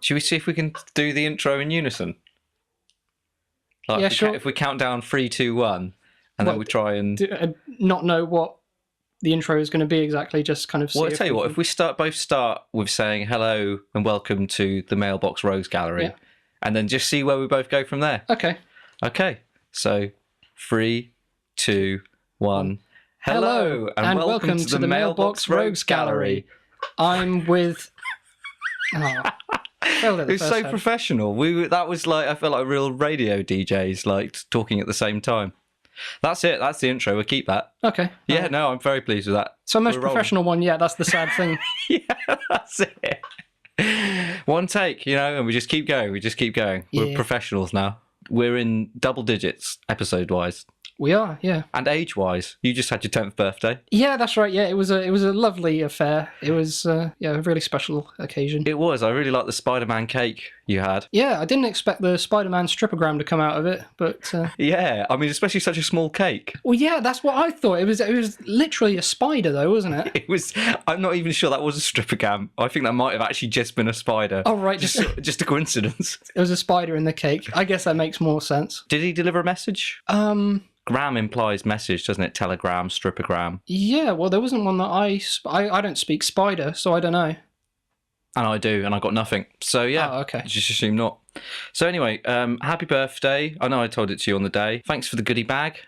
Should we see if we can do the intro in unison? Like Yeah, sure. If we count down 3, 2, 1, and then we try and... not know what the intro is going to be exactly, just kind of see. Well, I'll tell you what, if we both start with saying hello and welcome to the Mailbox Rogues Gallery, and then just see where we both go from there. Okay. Okay, so 3, 2, 1. Hello, and welcome to the Mailbox Rogues Gallery. I'm with... Oh, it's so professional. That was like, I felt like real radio DJs, like talking at the same time. That's it. That's the intro. We'll keep that. Okay. Yeah, no, I'm very pleased with that. So most professional one, yeah, that's the sad thing. Yeah, that's it. One take, and we just keep going. We're professionals now. We're in double digits episode-wise. We are, yeah. And age-wise. You just had your 10th birthday. Yeah, that's right. Yeah, it was a lovely affair. It was a really special occasion. It was. I really liked the Spider-Man cake you had. Yeah, I didn't expect the Spider-Man stripogram to come out of it, but... Yeah, I mean, especially such a small cake. Well, yeah, that's what I thought. It was literally a spider, though, wasn't it? It was... I'm not even sure that was a stripogram. I think that might have actually just been a spider. Oh, right. Just a coincidence. It was a spider in the cake. I guess that makes more sense. Did he deliver a message? Gram implies message, doesn't it? Telegram, stripogram. Yeah, well, there wasn't one that I don't speak spider, so I don't know. And I do, and I got nothing. So, yeah. Oh, okay. Just assume not. So, anyway, happy birthday. I know I told it to you on the day. Thanks for the goodie bag.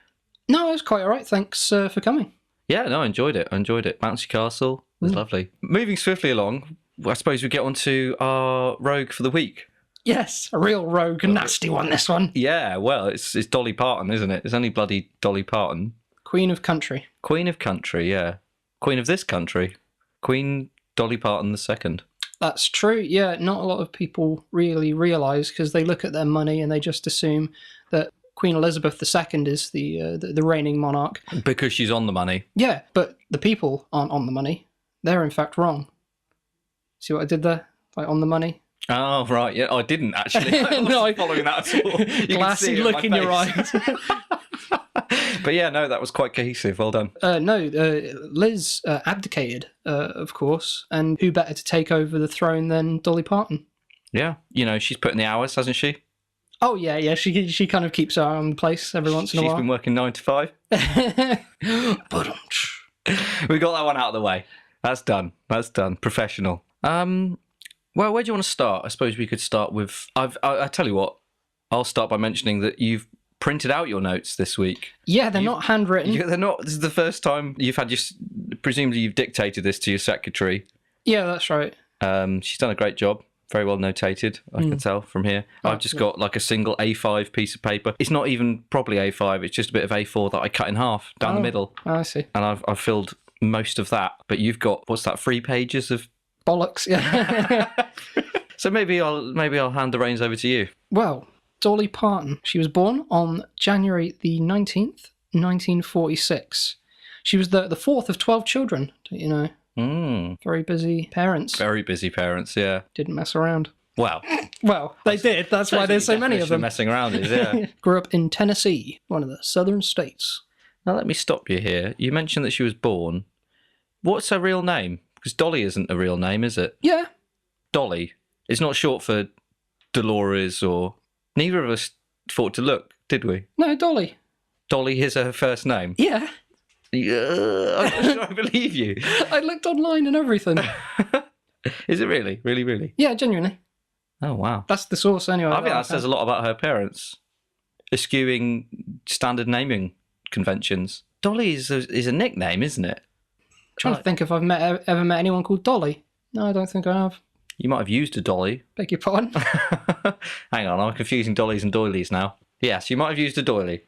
No, it was quite all right. Thanks for coming. Yeah, no, I enjoyed it. Bouncy Castle was lovely. Moving swiftly along, I suppose we get on to our rogue for the week. Yes, a real rogue, nasty one, this one. Yeah, well, it's Dolly Parton, isn't it? It's only bloody Dolly Parton. Queen of country. Queen of country, yeah. Queen of this country. Queen Dolly Parton II. That's true, yeah. Not a lot of people really realise, because they look at their money and they just assume that Queen Elizabeth II is the reigning monarch. Because she's on the money. Yeah, but the people aren't on the money. They're in fact wrong. See what I did there? Like on the money? Oh, right, yeah, I didn't actually. I wasn't following that at all. Glassy look in your eyes. But yeah, no, that was quite cohesive. Well done. Liz abdicated, of course, and who better to take over the throne than Dolly Parton? Yeah, she's put in the hours, hasn't she? Oh, yeah, she kind of keeps her eye on the place every once in a while. She's been working 9 to 5. We got that one out of the way. That's done. Professional. Well, where do you want to start? I suppose we could start with... I tell you what, I'll start by mentioning that you've printed out your notes this week. Yeah, they're not handwritten. Yeah, they're not. This is the first time you've had presumably you've dictated this to your secretary. Yeah, that's right. She's done a great job. Very well notated, I can tell from here. I've just got like a single A5 piece of paper. It's not even probably A5, it's just a bit of A4 that I cut in half down the middle. Oh, I see. And I've filled most of that. But you've got, what's that, 3 pages of... Bollocks, yeah. So maybe I'll hand the reins over to you. Well, Dolly Parton. She was born on January the 19th, 1946. She was the fourth of 12 children, don't you know? Very busy parents. Very busy parents, yeah. Didn't mess around. Well, they did. That's why there's so many of them. Messing around is, yeah. Grew up in Tennessee, one of the southern states. Now let me stop you here. You mentioned that she was born. What's her real name? Because Dolly isn't a real name, is it? Yeah. Dolly. It's not short for Dolores or... Neither of us thought to look, did we? No, Dolly. Dolly is her first name? Yeah. I'm not sure I believe you. I looked online and everything. Is it really? Really, really? Yeah, genuinely. Oh, wow. That's the source anyway. I think that says a lot about her parents. Eschewing standard naming conventions. Dolly is a nickname, isn't it? Trying to think if I've ever met anyone called Dolly. No, I don't think I have. You might have used a dolly. Beg your pardon? Hang on, I'm confusing dollies and doilies now. Yes, you might have used a doily.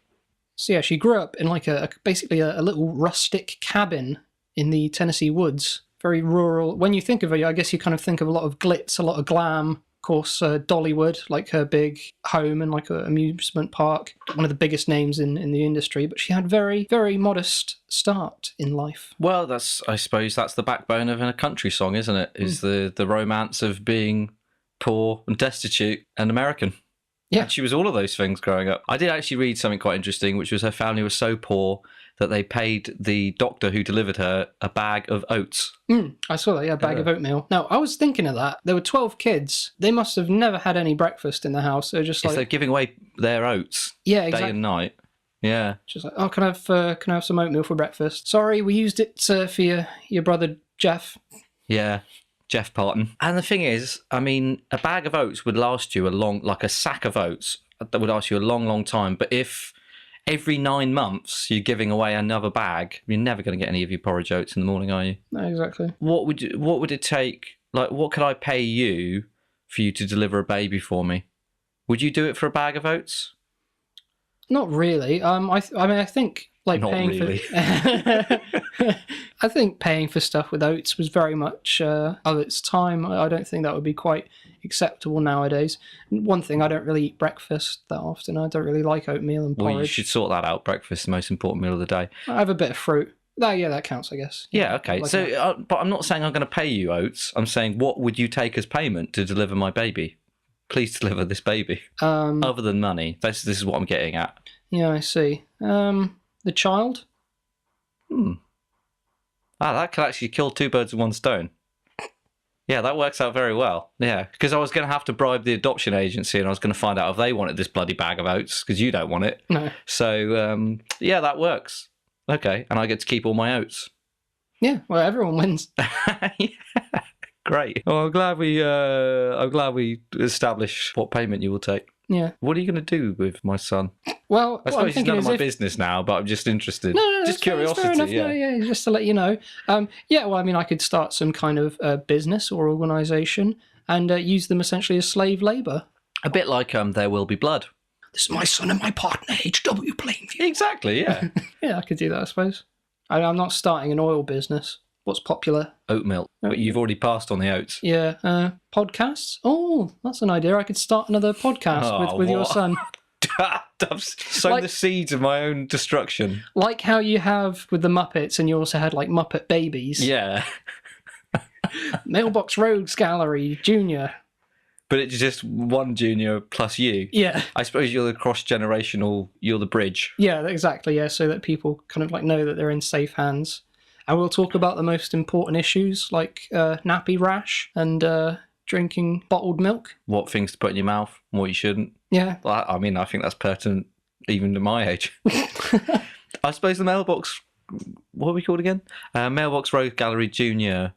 So yeah, she grew up in like basically a little rustic cabin in the Tennessee woods. Very rural. When you think of her, I guess you kind of think of a lot of glitz, a lot of glam. Of course, Dollywood, like her big home and like an amusement park. One of the biggest names in the industry, but she had very, very modest start in life. Well, I suppose that's the backbone of a country song, isn't it? Is the romance of being poor and destitute and American. Yeah. And she was all of those things growing up. I did actually read something quite interesting, which was her family was so poor that they paid the doctor who delivered her a bag of oats. I saw that, yeah, a bag of oatmeal. Now, I was thinking of that. There were 12 kids. They must have never had any breakfast in the house. They're just If they're giving away their oats day and night. Yeah. Just like, oh, can I have some oatmeal for breakfast? Sorry, we used it for your brother Jeff. Yeah. Jeff Parton. And the thing is, I mean, a bag of oats would last you like a sack of oats, that would last you a long, long time. But if every 9 months you're giving away another bag, you're never going to get any of your porridge oats in the morning, are you? No, exactly. What would it take? Like, what could I pay you for you to deliver a baby for me? Would you do it for a bag of oats? Not really. I think like Not paying really. for. I think paying for stuff with oats was very much of its time. I don't think that would be quite acceptable nowadays. One thing, I don't really eat breakfast that often. I don't really like oatmeal and porridge. Well, you should sort that out. Breakfast is the most important meal of the day. I have a bit of fruit. That counts, I guess. Yeah, okay. Like So, but I'm not saying I'm going to pay you oats. I'm saying, what would you take as payment to deliver my baby? Please deliver this baby. Other than money. This is what I'm getting at. Yeah, I see. The child? That could actually kill 2 birds with 1 stone. Yeah, that works out very well. Yeah, because I was going to have to bribe the adoption agency and I was going to find out if they wanted this bloody bag of oats, because you don't want it. No. So, yeah, that works. Okay, and I get to keep all my oats. Yeah, well, everyone wins. Yeah. Great. Well, I'm glad we established what payment you will take. Yeah. What are you going to do with my son? Well, I suppose it's none of my business now, but I'm just interested. No, just that's fair curiosity. enough. Yeah. No, just to let you know. Yeah, well, I mean, I could start some kind of business or organisation and use them essentially as slave labour. A bit like There Will Be Blood. This is my son and my partner, H.W. Plainview. Exactly. Yeah. Yeah, I could do that, I suppose. I'm not starting an oil business. What's popular? Oat milk. But you've already passed on the oats. Yeah. Podcasts? Oh, that's an idea. I could start another podcast with your son. I've sown the seeds of my own destruction. Like how you have with the Muppets, and you also had like Muppet Babies. Yeah. Mailbox Rogues Gallery Junior. But it's just one junior plus you. Yeah. I suppose you're the cross-generational, you're the bridge. Yeah, exactly. Yeah, so that people kind of like know that they're in safe hands. And we'll talk about the most important issues like nappy rash and drinking bottled milk. What things to put in your mouth and what you shouldn't. Yeah. I mean, I think that's pertinent even to my age. I suppose the Mailbox, what are we called again? Mailbox Rogue Gallery Junior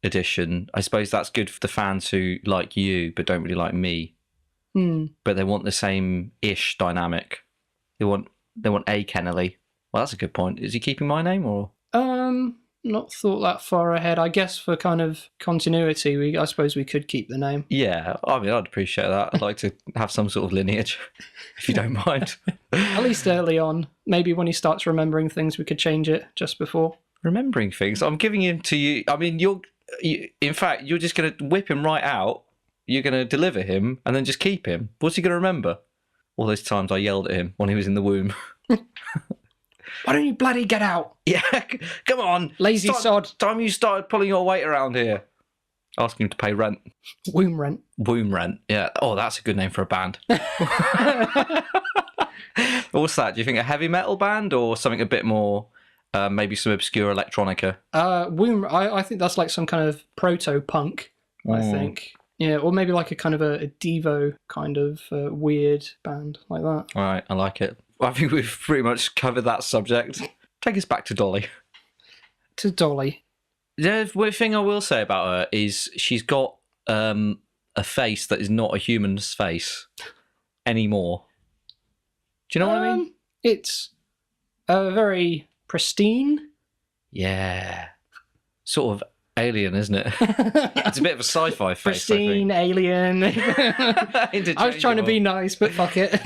edition. I suppose that's good for the fans who like you but don't really like me. But they want the same-ish dynamic. They want a Kennelly. Well, that's a good point. Is he keeping my name or? Not thought that far ahead. I guess for kind of continuity, I suppose we could keep the name. Yeah, I mean, I'd appreciate that. I'd like to have some sort of lineage, if you don't mind. At least early on. Maybe when he starts remembering things, we could change it just before. Remembering things? I'm giving him to you. I mean, in fact, you're just going to whip him right out. You're going to deliver him and then just keep him. What's he going to remember? All those times I yelled at him when he was in the womb. Why don't you bloody get out? Yeah, come on. Lazy sod. Time you started pulling your weight around here. Asking him to pay rent. Womb rent. Womb rent, yeah. Oh, that's a good name for a band. What's that? Do you think a heavy metal band or something a bit more, maybe some obscure electronica? Womb. I think that's like some kind of proto-punk, I think. Yeah, or maybe like a kind of a Devo kind of weird band like that. All right, I like it. Well, I think we've pretty much covered that subject. Take us back to Dolly. To Dolly. The weird thing I will say about her is she's got a face that is not a human's face anymore. Do you know what I mean? It's very pristine. Yeah. Sort of alien, isn't it? It's a bit of a sci-fi face, Pristine, alien. I was trying to be nice, but fuck it.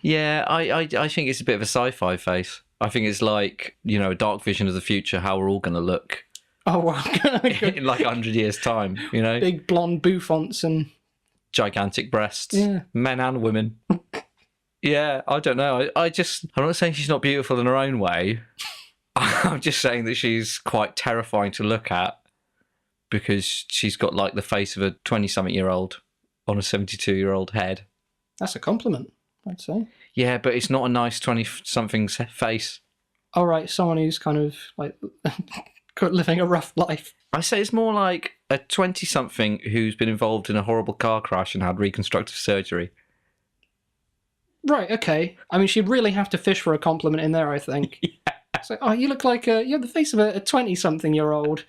Yeah, I think it's a bit of a sci-fi face. I think it's like, a dark vision of the future, how we're all going to look. Oh, wow. In like 100 years' time, Big blonde bouffants and... gigantic breasts. Yeah. Men and women. Yeah, I don't know. I'm not saying she's not beautiful in her own way. I'm just saying that she's quite terrifying to look at because she's got like the face of a 20-something-year-old on a 72-year-old head. That's a compliment, I'd say. Yeah, but it's not a nice 20-something's face. all right, someone who's kind of like living a rough life. I say it's more like a 20-something who's been involved in a horrible car crash and had reconstructive surgery. Right, okay. I mean, she'd really have to fish for a compliment in there, I think. Yeah. It's like, oh, you look like you have the face of a 20-something-year-old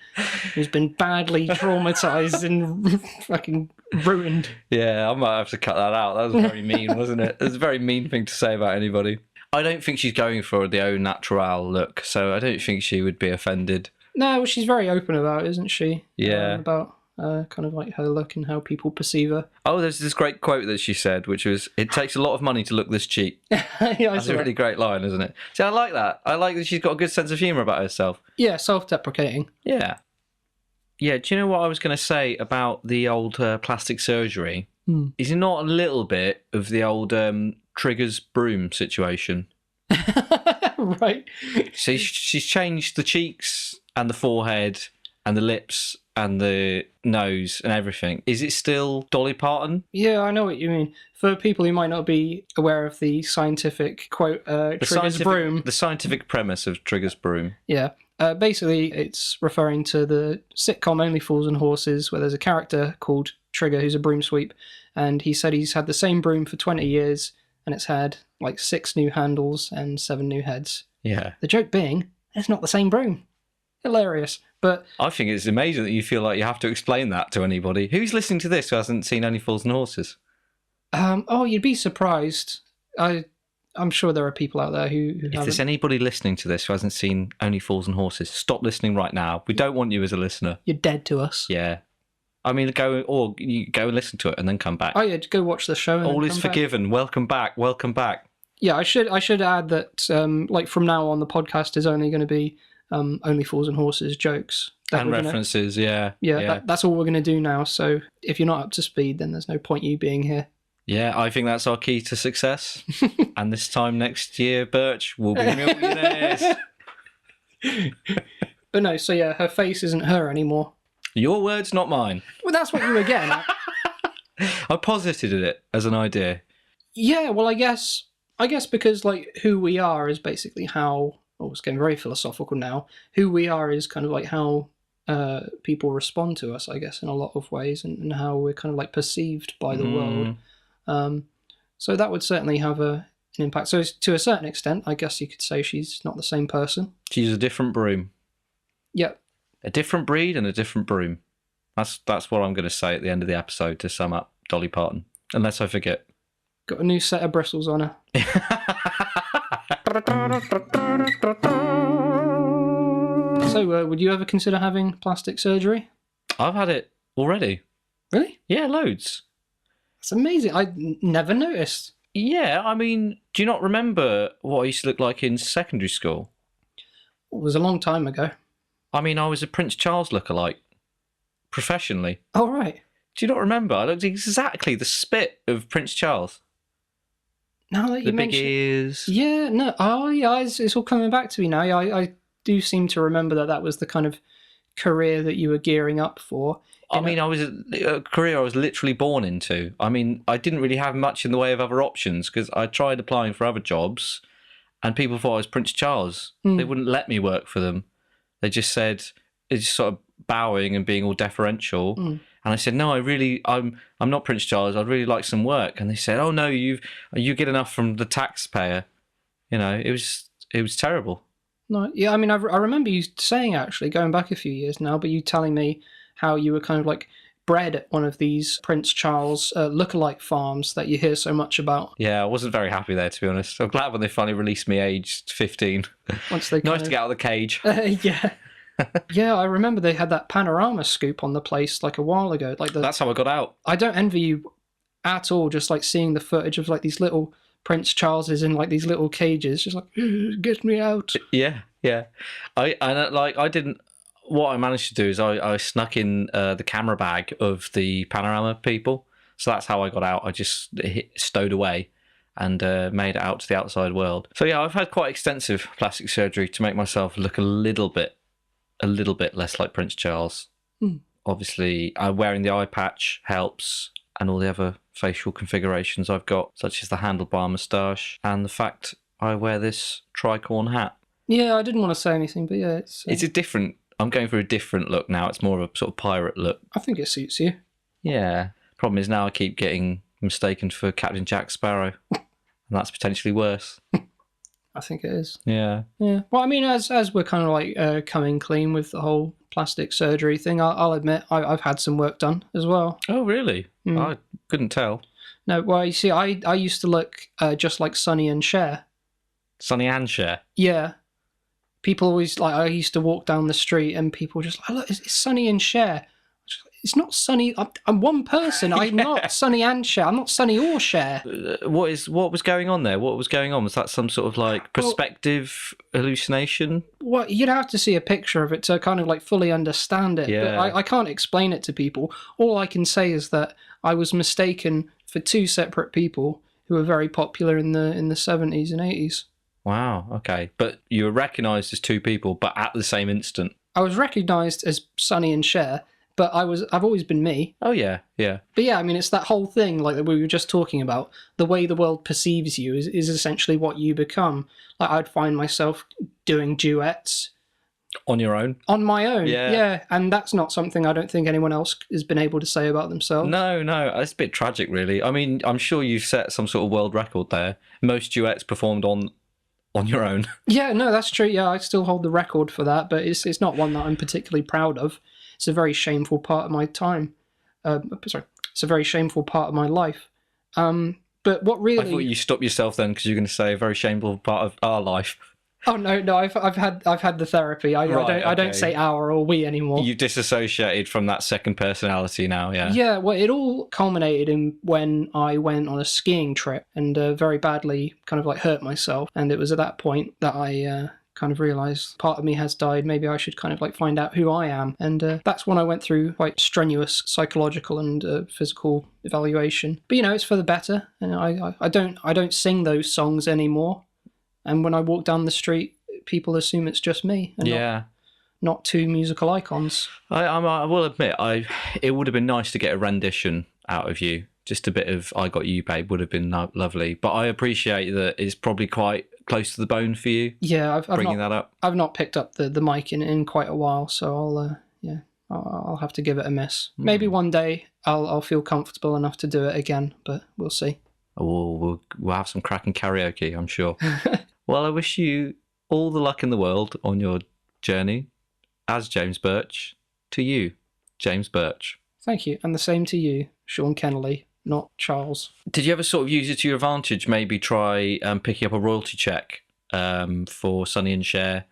who's been badly traumatized and fucking ruined. Yeah, I might have to cut that out. That was very mean, wasn't it? It was a very mean thing to say about anybody. I don't think she's going for the au naturel look, so I don't think she would be offended. No, well, she's very open about it, isn't she? Yeah. About kind of like her look and how people perceive her. Oh, there's this great quote that she said, which was, "It takes a lot of money to look this cheap." Yeah, That's a really great line, isn't it? See, I like that. I like that she's got a good sense of humour about herself. Yeah, self-deprecating. Yeah. Yeah, do you know what I was going to say about the old plastic surgery? Is it not a little bit of the old Trigger's broom situation? Right. So she's changed the cheeks and the forehead and the lips and the nose and everything. Is it still Dolly Parton? Yeah, I know what you mean. For people who might not be aware of the scientific quote, Trigger's broom. The scientific premise of Trigger's broom. Yeah. Basically, it's referring to the sitcom Only Fools and Horses, where there's a character called Trigger who's a broom sweep, and he said he's had the same broom for 20 years, and it's had like 6 new handles and 7 new heads. Yeah. The joke being, it's not the same broom. Hilarious. But I think it's amazing that you feel like you have to explain that to anybody. Who's listening to this who hasn't seen Only Fools and Horses? oh, you'd be surprised. I'm sure there are people out there who If haven't. there's anybody listening to this who hasn't seen Only Fools and Horses, stop listening right now. We don't want you as a listener. You're dead to us. Yeah. I mean, you go and listen to it and then come back. Oh yeah, go watch the show. And All then is come back. forgiven. Welcome back. Welcome back. Yeah, I should add that like from now on, the podcast is only going to be Only Fools and Horses jokes And references, yeah. That's all we're going to do now. So if you're not up to speed, then there's no point you being here. Yeah, I think that's our key to success. And this time next year, Birch, we'll be millionaires. But no, so yeah, her face isn't her anymore. Your words, not mine. Well, that's what you were getting at. I posited it as an idea. Yeah, well, I guess because like who we are is basically how. Oh, it's getting very philosophical now. Who we are is kind of like how people respond to us, I guess, in a lot of ways, and how we're kind of like perceived by the world. So that would certainly have an impact. So to a certain extent, I guess you could say she's not the same person. She's a different broom. Yep. A different breed and a different broom. That's what I'm going to say at the end of the episode to sum up Dolly Parton. Unless I forget. Got a new set of bristles on her. So, would you ever consider having plastic surgery? I've had it already. Really? Yeah, loads. That's amazing. I never noticed. Yeah, I mean, do you not remember what I used to look like in secondary school? It was a long time ago. I mean, I was a Prince Charles lookalike, professionally. Oh, right. Do you not remember? I looked exactly the spit of Prince Charles. Now that you The big mention, ears. yeah, no, oh yeah, it's all coming back to me now. Yeah, I do seem to remember that was the kind of career that you were gearing up for. I mean, I was a career I was literally born into. I mean, I didn't really have much in the way of other options because I tried applying for other jobs and people thought I was Prince Charles. They wouldn't let me work for them. They just said, it's just sort of bowing and being all deferential. And I said, no, I'm not Prince Charles. I'd really like some work. And they said, oh no, you get enough from the taxpayer. You know, it was terrible. No, yeah, I mean, I remember you saying, actually, going back a few years now, but you telling me how you were kind of like bred at one of these Prince Charles lookalike farms that you hear so much about. Yeah, I wasn't very happy there, to be honest. I'm glad when they finally released me aged 15. Once they Nice to get out of the cage. Yeah. Yeah, I remember they had that panorama scoop on the place like a while ago. That's how I got out. I don't envy you at all, just like seeing the footage of like these little Prince Charleses in like these little cages, just like, get me out. Yeah. What I managed to do is I snuck in the camera bag of the panorama people. So that's how I got out. I just stowed away and made it out to the outside world. So yeah, I've had quite extensive plastic surgery to make myself look a little bit less like Prince Charles. Obviously, wearing the eye patch helps, and all the other facial configurations I've got, such as the handlebar moustache and the fact I wear this tricorn hat. Yeah, I didn't want to say anything, but yeah, It's a different. I'm going for a different look now. It's more of a sort of pirate look. I think it suits you. Yeah. Problem is now I keep getting mistaken for Captain Jack Sparrow, and that's potentially worse. I think it is. Yeah. Yeah. Well, I mean, as we're kind of like coming clean with the whole plastic surgery thing, I'll admit I've had some work done as well. Oh, really? I couldn't tell. No, well, you see, I used to look just like Sonny and Cher. Sonny and Cher. Yeah. People always, like, I used to walk down the street and people were just like, look, it's Sonny and Cher. It's not Sonny. I'm one person. I'm not Sonny and Cher. I'm not Sonny or Cher. What was going on there? What was going on? Was that some sort of like perspective hallucination? Well, you'd have to see a picture of it to kind of like fully understand it. Yeah. But I can't explain it to people. All I can say is that I was mistaken for two separate people who were very popular in the 70s and 80s. Wow. Okay, but you were recognised as two people, but at the same instant. I was recognised as Sonny and Cher, but I've always been me. Oh yeah, yeah. But yeah, I mean, it's that whole thing like that we were just talking about. The way the world perceives you is essentially what you become. Like I'd find myself doing duets On your own. on my own. Yeah. And that's not something I don't think anyone else has been able to say about themselves. No, it's a bit tragic, really. I mean, I'm sure you've set some sort of world record there. Most duets performed on your own. Yeah, no, that's true. Yeah, I still hold the record for that, but it's not one that I'm particularly proud of. It's a very shameful part of my time. It's a very shameful part of my life. But what really? I thought you stopped yourself then because you're going to say a very shameful part of our life. Oh no, I've had the therapy. I don't say our or we anymore. You've disassociated from that second personality now, yeah. Yeah, well, it all culminated in when I went on a skiing trip and very badly kind of like hurt myself. And it was at that point that I kind of realised part of me has died. Maybe I should kind of like find out who I am. And that's when I went through quite strenuous psychological and physical evaluation. But you know, it's for the better. And I don't sing those songs anymore. And when I walk down the street, people assume it's just me and not two musical icons. I will admit, it would have been nice to get a rendition out of you. Just a bit of I Got You, Babe would have been lovely. But I appreciate that it's probably quite close to the bone for you. Yeah, bringing that up. I've not picked up the mic in quite a while, so I'll have to give it a miss. Maybe one day I'll feel comfortable enough to do it again, but we'll see. We'll have some cracking karaoke, I'm sure. Well, I wish you all the luck in the world on your journey as James Birch. To you, James Birch. Thank you, and the same to you, Sean Kennelly, not Charles. Did you ever sort of use it to your advantage? Maybe try picking up a royalty check for Sonny and Cher?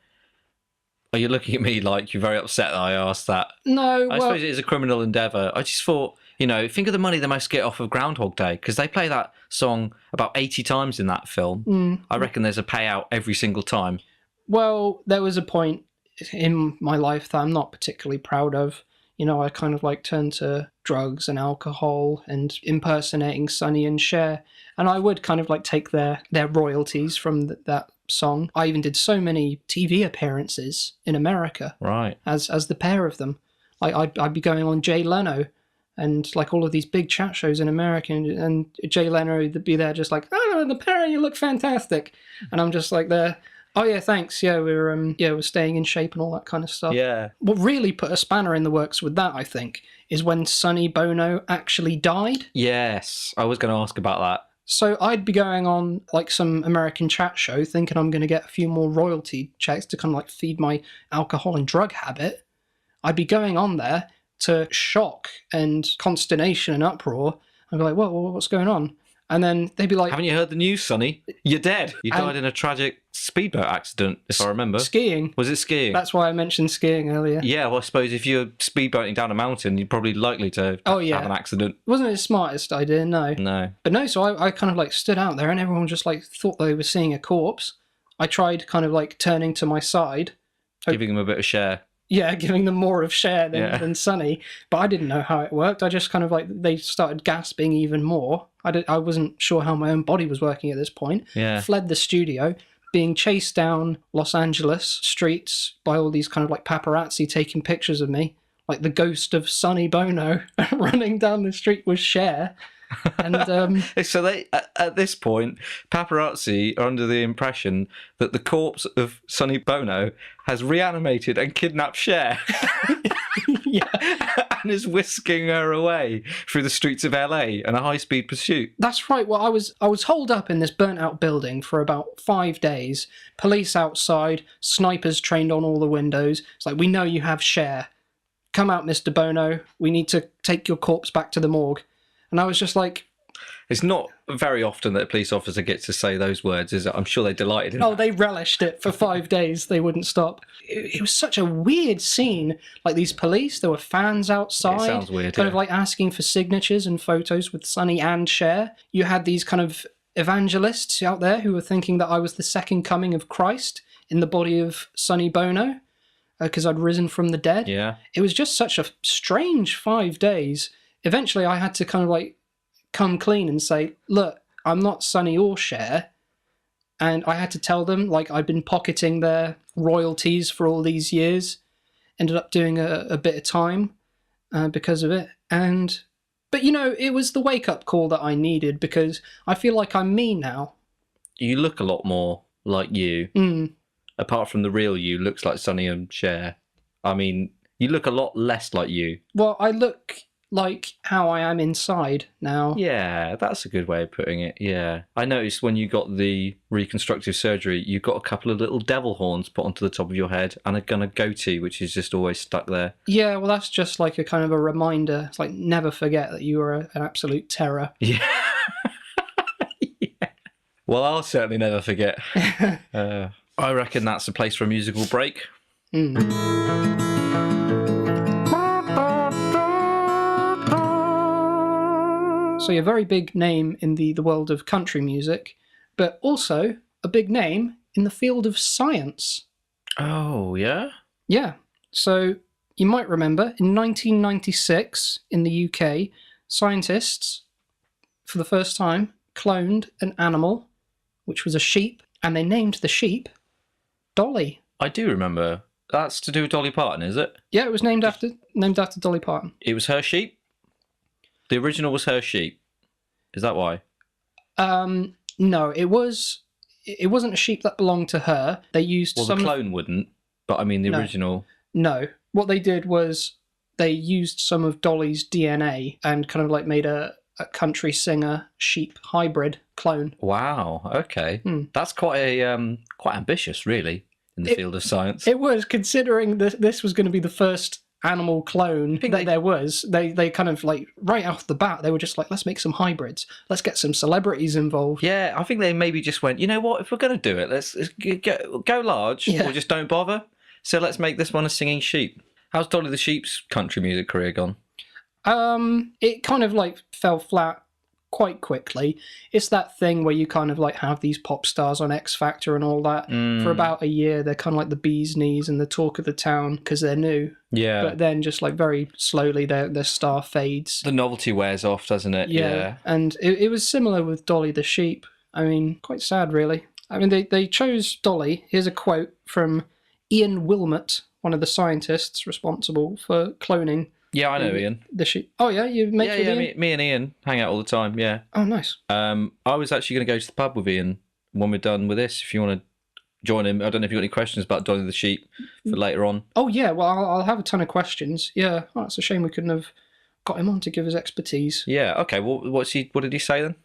Are you looking at me like you're very upset that I asked that? No, I suppose it is a criminal endeavour. I just thought, you know, think of the money they must get off of Groundhog Day, because they play that song about 80 times in that film. I reckon there's a payout every single time. Well, there was a point in my life that I'm not particularly proud of. You know, I kind of like turned to drugs and alcohol and impersonating Sonny and Cher. And I would kind of like take their royalties from that song. I even did so many TV appearances in America. Right. As the pair of them. Like I'd be going on Jay Leno and like all of these big chat shows in America, and Jay Leno would be there just like, oh, the pair, you look fantastic. And I'm just like there, oh yeah, thanks. Yeah, we're staying in shape and all that kind of stuff. Yeah. What really put a spanner in the works with that, I think, is when Sonny Bono actually died. Yes, I was going to ask about that. So I'd be going on like some American chat show thinking I'm going to get a few more royalty checks to kind of like feed my alcohol and drug habit. I'd be going on there to shock and consternation and uproar. I'd be like, what's going on? And then they'd be like... Haven't you heard the news, Sonny? You're dead. You died in a tragic speedboat accident, if I remember. Skiing. Was it skiing? That's why I mentioned skiing earlier. Yeah, well, I suppose if you're speedboating down a mountain, you're probably likely to have an accident. Wasn't it the smartest idea? No. No. But no, so I kind of like stood out there and everyone just like thought they were seeing a corpse. I tried kind of like turning to my side. Giving them a bit of share. Yeah, giving them more of Cher than Sonny. But I didn't know how it worked. I just kind of like, they started gasping even more. I wasn't sure how my own body was working at this point. Yeah. Fled the studio, being chased down Los Angeles streets by all these kind of like paparazzi taking pictures of me. Like the ghost of Sonny Bono running down the street with Cher. And So they, at this point, paparazzi are under the impression that the corpse of Sonny Bono has reanimated and kidnapped Cher yeah, and is whisking her away through the streets of LA in a high-speed pursuit. that's right. Well, I was holed up in this burnt-out building for about 5 days. Police outside, snipers trained on all the windows. It's like, we know you have Cher. Come out, Mr. Bono. We need to take your corpse back to the morgue. And I was just like, It's not very often that a police officer gets to say those words, is it? I'm sure they delighted in oh, that. they relished it for 5 days. They wouldn't stop. It was such a weird scene. Like, these police, there were fans outside. It sounds weird, Kind yeah. of like asking for signatures and photos with Sonny and Cher. You had these kind of evangelists out there who were thinking that I was the second coming of Christ in the body of Sonny Bono, because I'd risen from the dead. Yeah. It was just such a strange 5 days. Eventually, I had to kind of like come clean and say, look, I'm not Sonny or Cher. And I had to tell them, like, I'd been pocketing their royalties for all these years. Ended up doing a bit of time because of it. But, you know, it was the wake-up call that I needed, because I feel like I'm me now. You look a lot more like you. Apart from the real you, looks like Sonny and Cher. I mean, you look a lot less like you. Well, I look like how I am inside now. Yeah, that's a good way of putting it. Yeah. I noticed when you got the reconstructive surgery, you got a couple of little devil horns put onto the top of your head and a kind of goatee, which is just always stuck there. Yeah, well, that's just like a kind of a reminder. It's like, never forget that you are an absolute terror. Yeah. Yeah. Well, I'll certainly never forget. I reckon that's a place for a musical break. So you're a very big name in the world of country music, but also a big name in the field of science. Oh, yeah? Yeah. So you might remember in 1996 in the UK, scientists, for the first time, cloned an animal, which was a sheep, and they named the sheep Dolly. I do remember. That's to do with Dolly Parton, is it? Yeah, it was named after Dolly Parton. It was her sheep? The original was her sheep. Is that why? No, it wasn't a sheep that belonged to her. They used Well, some. the clone wouldn't, but I mean the original. No, what they did was they used some of Dolly's DNA and kind of like made a country singer sheep hybrid clone. Wow. Okay, that's quite ambitious, really, in the field of science. It was, considering this was going to be the first animal clone that there was. They kind of like right off the bat they were just like, let's make some hybrids, let's get some celebrities involved. Yeah, I think they maybe just went, you know what, if we're going to do it, let's go large, or just don't bother. So let's make this one a singing sheep. How's Dolly the Sheep's country music career gone? It kind of like fell flat quite quickly. It's that thing where you kind of like have these pop stars on X Factor and all that. For about a year they're kind of like the bee's knees and the talk of the town because they're new. Yeah. But then just like very slowly their star fades. The novelty wears off, doesn't it? Yeah. And it was similar with Dolly the sheep. I mean, quite sad really. I mean, they chose Dolly. Here's a quote from Ian Wilmot, one of the scientists responsible for cloning. Yeah, I know Ian. The sheep. Oh yeah, you mates with Ian? Me and Ian hang out all the time, yeah. Oh, nice. I was actually going to go to the pub with Ian when we're done with this, if you want to join him. I don't know if you've got any questions about Dolly the Sheep for later on. Oh yeah, well I'll have a ton of questions. Yeah, oh, it's a shame we couldn't have got him on to give his expertise. Yeah, okay, well, what did he say then?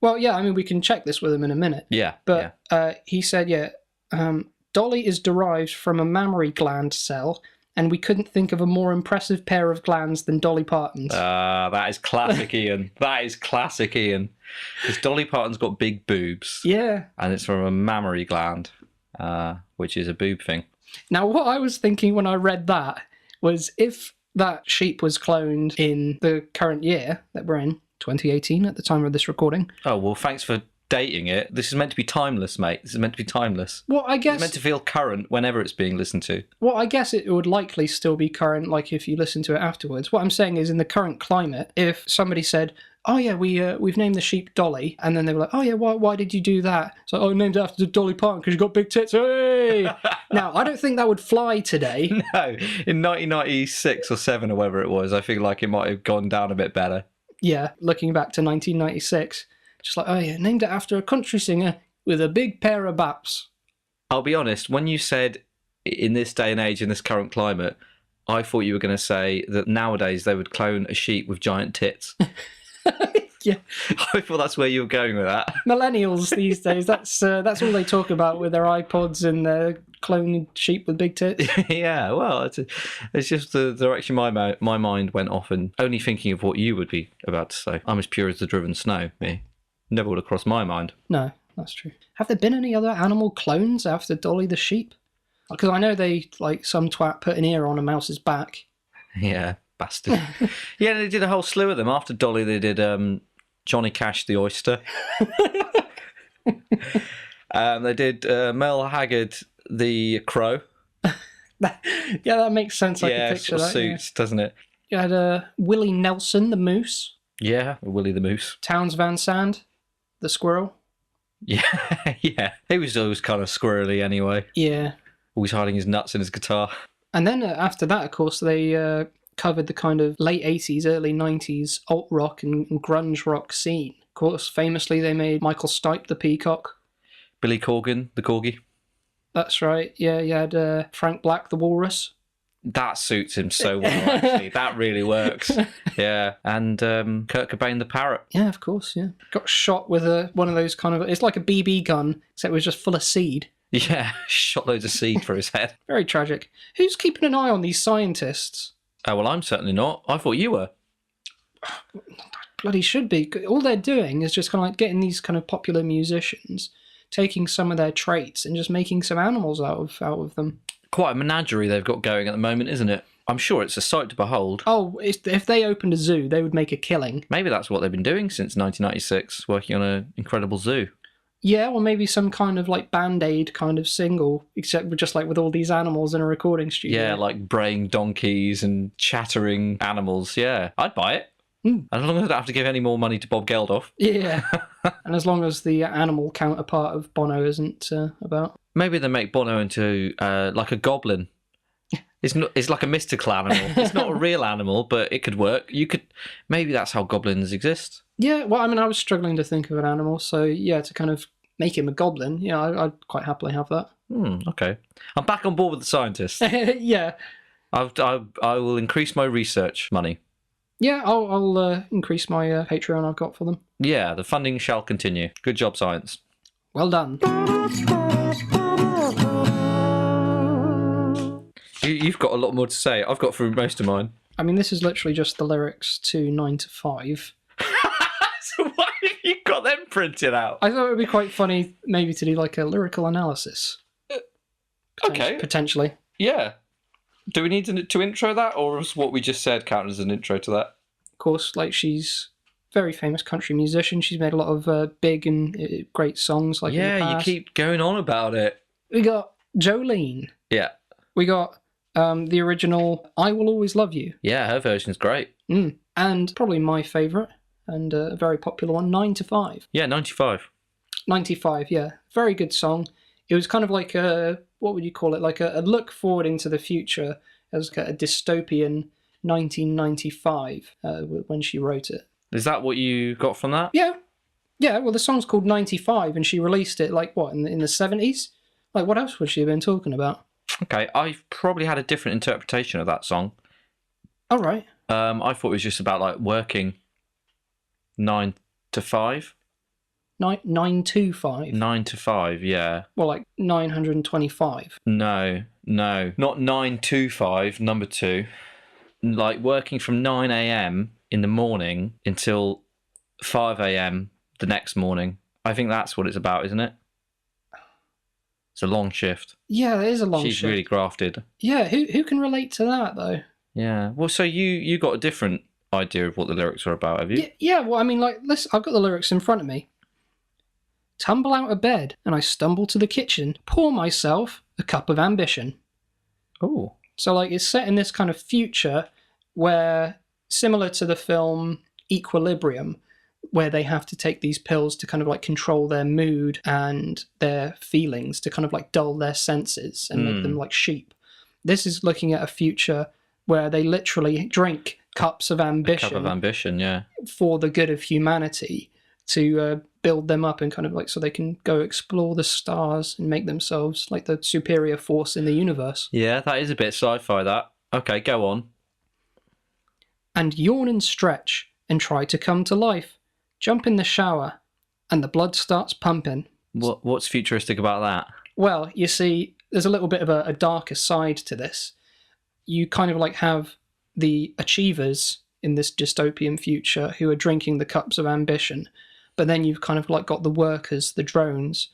Well, yeah, I mean, we can check this with him in a minute. Yeah. But he said, Dolly is derived from a mammary gland cell, and we couldn't think of a more impressive pair of glands than Dolly Parton's. That is classic Ian. That is classic Ian. Because Dolly Parton's got big boobs. Yeah. And it's from a mammary gland, which is a boob thing. Now, what I was thinking when I read that was, if that sheep was cloned in the current year that we're in, 2018 at the time of this recording. Oh, well, thanks for dating it. This is meant to be timeless, mate. This is meant to be timeless. Well, I guess it's meant to feel current whenever it's being listened to. Well, I guess it would likely still be current, like if you listen to it afterwards. What I'm saying is, in the current climate, if somebody said, "Oh yeah, we've named the sheep Dolly," and then they were like, "Oh yeah, why did you do that?" So, "Oh, named it after Dolly Parton because you got big tits." Hey! Now, I don't think that would fly today. No, in 1996 or 7 or whatever it was, I feel like it might have gone down a bit better. Yeah, looking back to 1996, just like, oh yeah, named it after a country singer with a big pair of baps. I'll be honest, when you said in this day and age, in this current climate, I thought you were going to say that nowadays they would clone a sheep with giant tits. Yeah, I thought that's where you were going with that. millennials these days, that's all they talk about with their iPods and their cloned sheep with big tits. Yeah, well, it's just the direction my mind went off, and only thinking of what you would be about to say. I'm as pure as the driven snow, me. Never would have crossed my mind. No, that's true. Have there been any other animal clones after Dolly the sheep? Because I know they, like, some twat put an ear on a mouse's back. Yeah, bastard. Yeah, they did a whole slew of them. After Dolly, they did Johnny Cash the oyster. They did Mel Haggard the crow. Yeah, that makes sense. I can picture sort of that. suits, doesn't it? You had Willie Nelson the moose. Yeah, Willie the moose. Towns Van Zandt the squirrel. Yeah, yeah. He was always kind of squirrely anyway. Yeah. Always hiding his nuts in his guitar. And then after that, of course, they covered the kind of late 80s, early 90s alt rock and grunge rock scene. Of course, famously, they made Michael Stipe the peacock. Billy Corgan the corgi. That's right. Yeah, you had Frank Black the walrus. That suits him so well, actually. That really works. Yeah. And Kurt Cobain the parrot. Yeah, of course, yeah. Got shot with one of those kind of... It's like a BB gun, except it was just full of seed. Yeah, shot loads of seed through his head. Very tragic. Who's keeping an eye on these scientists? Oh, well, I'm certainly not. I thought you were. Bloody should be. All they're doing is just kind of like getting these kind of popular musicians, taking some of their traits and just making some animals out of them. Quite a menagerie they've got going at the moment, isn't it? I'm sure it's a sight to behold. Oh, if they opened a zoo, they would make a killing. Maybe that's what they've been doing since 1996, working on an incredible zoo. Yeah, or maybe some kind of like Band-Aid kind of single, except just like with all these animals in a recording studio. Yeah, like braying donkeys and chattering animals. Yeah, I'd buy it. Mm. As long as I don't have to give any more money to Bob Geldof. Yeah, and as long as the animal counterpart of Bono isn't about. Maybe they make Bono into like a goblin. It's like a mystical animal. It's not a real animal, but it could work. Maybe that's how goblins exist. Yeah, well, I mean, I was struggling to think of an animal, so yeah, to kind of make him a goblin, yeah, I'd quite happily have that. Okay. I'm back on board with the scientists. Yeah. I will increase my research money. Yeah, I'll increase my Patreon I've got for them. Yeah, the funding shall continue. Good job, science. Well done. You've got a lot more to say. I've got through most of mine. I mean, this is literally just the lyrics to 9 to 5. So why have you got them printed out? I thought it would be quite funny maybe to do like a lyrical analysis. Okay. Potentially. Yeah. Do we need to intro that, or is what we just said count as an intro to that? Of course, like she's a very famous country musician. She's made a lot of big and great songs. Like in the Yeah, you past. keep going on about it. We got Jolene. Yeah. We got the original I Will Always Love You. Yeah, her version's great. And probably my favourite, and a very popular one, 9 to 5. Yeah, 95. 95, yeah. Very good song. It was kind of like what would you call it? Like a look forward into the future as a dystopian 1995 when she wrote it. Is that what you got from that? Yeah. Yeah, well, the song's called 95, and she released it, like, what, in the 70s? Like, what else would she have been talking about? Okay, I've probably had a different interpretation of that song. All right. I thought it was just about, like, working 9 to 5. 925. 9 to 5, yeah. Well, like 925. No, not 925, number 2. Like working from 9 a.m. in the morning until 5 a.m. the next morning. I think that's what it's about, isn't it? It's a long shift. Yeah, it is a long shift. She's really grafted. Yeah, who can relate to that, though? Yeah, well, so you got a different idea of what the lyrics are about, have you? Yeah, well, I mean, like, listen, I've got the lyrics in front of me. Tumble out of bed, and I stumble to the kitchen, pour myself a cup of ambition. Oh. So, like, it's set in this kind of future where, similar to the film Equilibrium, where they have to take these pills to kind of, like, control their mood and their feelings, to kind of, like, dull their senses and make them like sheep. This is looking at a future where they literally drink cups of ambition. Cup of ambition, yeah. For the good of humanity, to build them up and kind of like so they can go explore the stars and make themselves like the superior force in the universe. Yeah, that is a bit sci-fi, that. Okay, go on. And yawn and stretch and try to come to life. Jump in the shower and the blood starts pumping. What's futuristic about that? Well, you see, there's a little bit of a darker side to this. You kind of like have the achievers in this dystopian future who are drinking the cups of ambition, but then you've kind of like got the workers, the drones,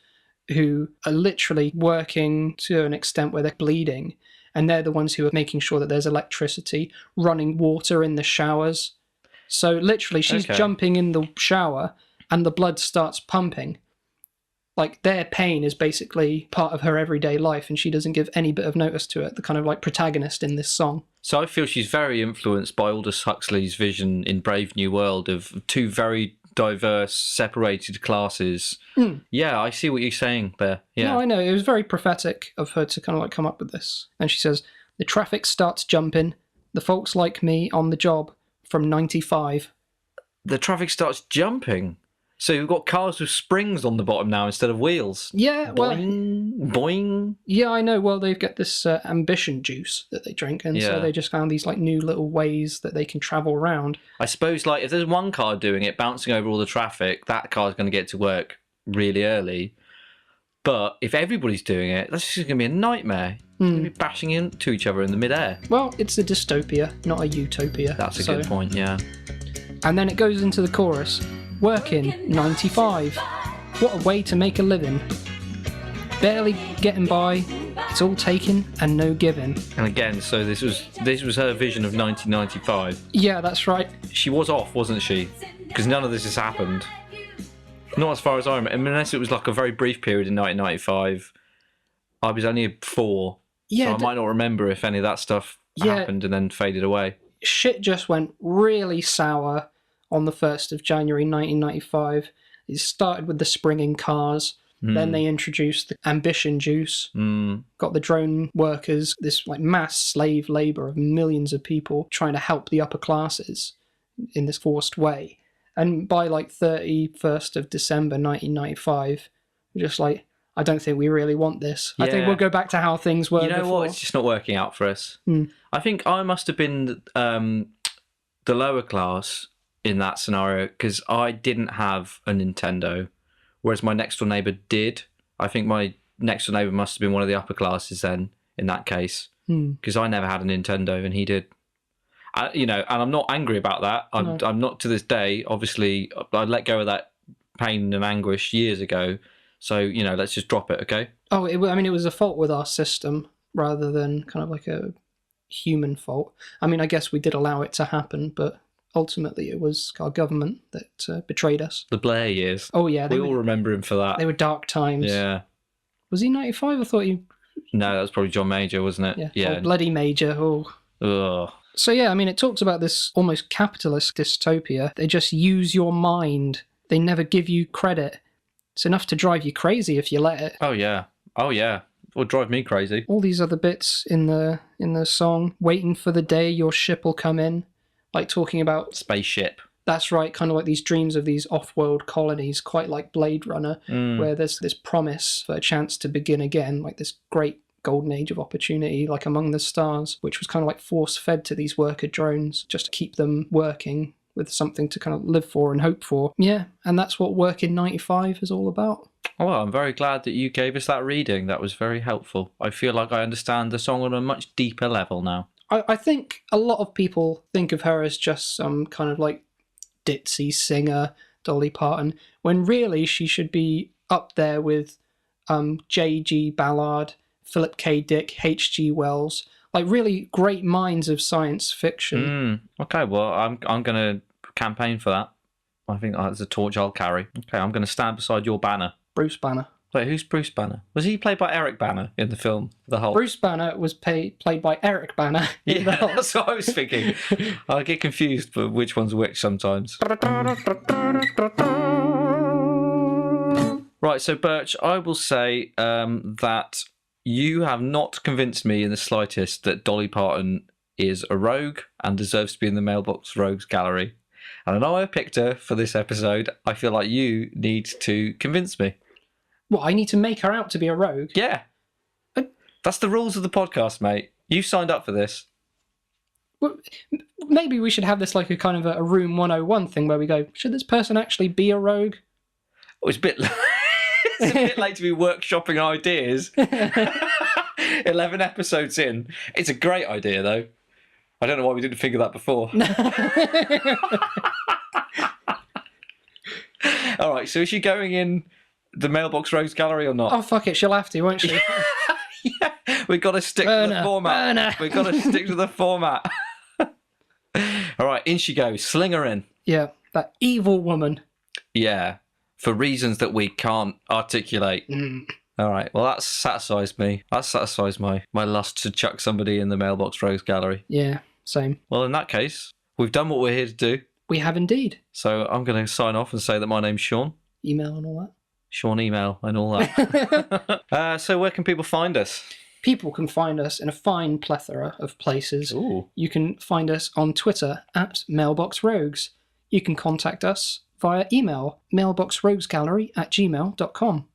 who are literally working to an extent where they're bleeding, and they're the ones who are making sure that there's electricity, running water in the showers. So literally she's jumping in the shower and the blood starts pumping. Like, their pain is basically part of her everyday life, and she doesn't give any bit of notice to it, the kind of like protagonist in this song. So I feel she's very influenced by Aldous Huxley's vision in Brave New World of two very diverse, separated classes. Yeah, I see what you're saying there. Yeah. No, I know. It was very prophetic of her to kind of like come up with this. And she says, the traffic starts jumping, the folks like me on the job from 95. The traffic starts jumping? So you've got cars with springs on the bottom now instead of wheels. Yeah, well... Boing, boing. Yeah, I know. Well, they've got this ambition juice that they drink, and so they just found these like new little ways that they can travel around. I suppose, like, if there's one car doing it, bouncing over all the traffic, that car's going to get to work really early. But if everybody's doing it, that's just going to be a nightmare. Going to be bashing into each other in the midair. Well, it's a dystopia, not a utopia. That's a good point, yeah. And then it goes into the chorus. Working 95. What a way to make a living. Barely getting by. It's all taken and no giving. And again, so this was her vision of 1995. Yeah, that's right. She was off, wasn't she? Because none of this has happened. Not as far as I remember. I mean, unless it was like a very brief period in 1995. I was only 4. Yeah, so I might not remember if any of that stuff happened and then faded away. Shit just went really sour on the 1st of January 1995. It started with the springing cars. Then they introduced the ambition juice. Got the drone workers, this like mass slave labour of millions of people trying to help the upper classes in this forced way. And by like 31st of December 1995, we're just like, I don't think we really want this. Yeah. I think we'll go back to how things were before. What? It's just not working out for us. I think I must have been the lower class in that scenario because I didn't have a Nintendo, whereas my next door neighbour did. I think my next door neighbour must have been one of the upper classes then, in that case, because I never had a Nintendo and he did. And I'm not angry about that. I'm not to this day. Obviously, I let go of that pain and anguish years ago. So, let's just drop it, okay? Oh, it was a fault with our system rather than kind of like a human fault. I mean, I guess we did allow it to happen, but ultimately it was our government that betrayed us. The Blair years. Oh, yeah. We all remember him for that. They were dark times. Yeah. Was he 95? I thought he... No, that was probably John Major, wasn't it? Yeah. Oh, bloody Major. Oh. Ugh. So, yeah, I mean, it talks about this almost capitalist dystopia. They just use your mind. They never give you credit. It's enough to drive you crazy if you let it. Oh, yeah. It would drive me crazy. All these other bits in the song. Waiting for the day your ship will come in. Like talking about... Spaceship. That's right, kind of like these dreams of these off-world colonies, quite like Blade Runner, where there's this promise for a chance to begin again, like this great golden age of opportunity, like among the stars, which was kind of like force-fed to these worker drones just to keep them working with something to kind of live for and hope for. Yeah, and that's what Work in 95 is all about. Oh, well, I'm very glad that you gave us that reading. That was very helpful. I feel like I understand the song on a much deeper level now. I think a lot of people think of her as just some kind of like ditzy singer, Dolly Parton, when really she should be up there with J.G. Ballard, Philip K. Dick, H.G. Wells, like really great minds of science fiction. Okay, well, I'm going to campaign for that. I think that's a torch I'll carry. Okay, I'm going to stand beside your banner. Bruce Banner. Wait, who's Bruce Banner? Was he played by Eric Banner in the film The Hulk? Bruce Banner was played by Eric Banner in The Hulk. That's what I was thinking. I get confused with which one's which sometimes. Right, so Birch, I will say that you have not convinced me in the slightest that Dolly Parton is a rogue and deserves to be in the Mailbox Rogues Gallery. And I know I picked her for this episode. I feel like you need to convince me. Well, I need to make her out to be a rogue. Yeah. That's the rules of the podcast, mate. You signed up for this. Well, maybe we should have this like a kind of a Room 101 thing where we go, should this person actually be a rogue? Oh, it's a bit late to be workshopping ideas. 11 episodes in. It's a great idea, though. I don't know why we didn't figure that before. All right, so is she going in the Mailbox Rogues Gallery or not? Oh, fuck it, she'll have to, won't she? Yeah, we've got to stick to the format. We've got to stick to the format. All right, in she goes. Sling her in. Yeah, that evil woman. Yeah, for reasons that we can't articulate. All right, well, that satisfies me. That satisfies my lust to chuck somebody in the Mailbox Rogues Gallery. Yeah, same. Well, in that case, we've done what we're here to do. We have indeed. So I'm going to sign off and say that my name's Sean. Email and all that. Sean email and all that. So where can people find us? People can find us in a fine plethora of places. Ooh. You can find us on Twitter at Mailbox Rogues. You can contact us via email, mailboxroguesgallery@gmail.com.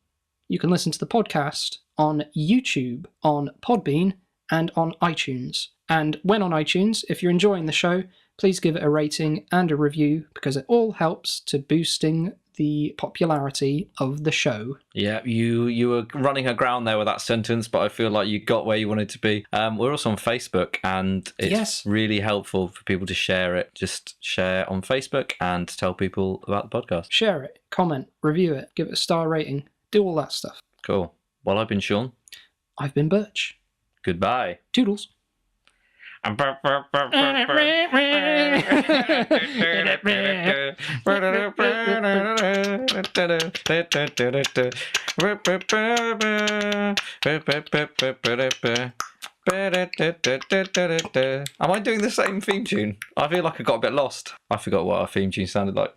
You can listen to the podcast on YouTube, on Podbean, and on iTunes. And when on iTunes, if you're enjoying the show, please give it a rating and a review because it all helps to boosting the popularity of the show. Yeah, you were running aground there with that sentence, but I feel like you got where you wanted to be. We're also on Facebook, and it's really helpful for people to share it. Just share on Facebook and tell people about the podcast. Share it, comment, review it, give it a star rating, do all that stuff. Cool. Well, I've been Sean. I've been Birch. Goodbye. Toodles. Am I doing the same theme tune? I feel like I got a bit lost. I forgot what our theme tune sounded like.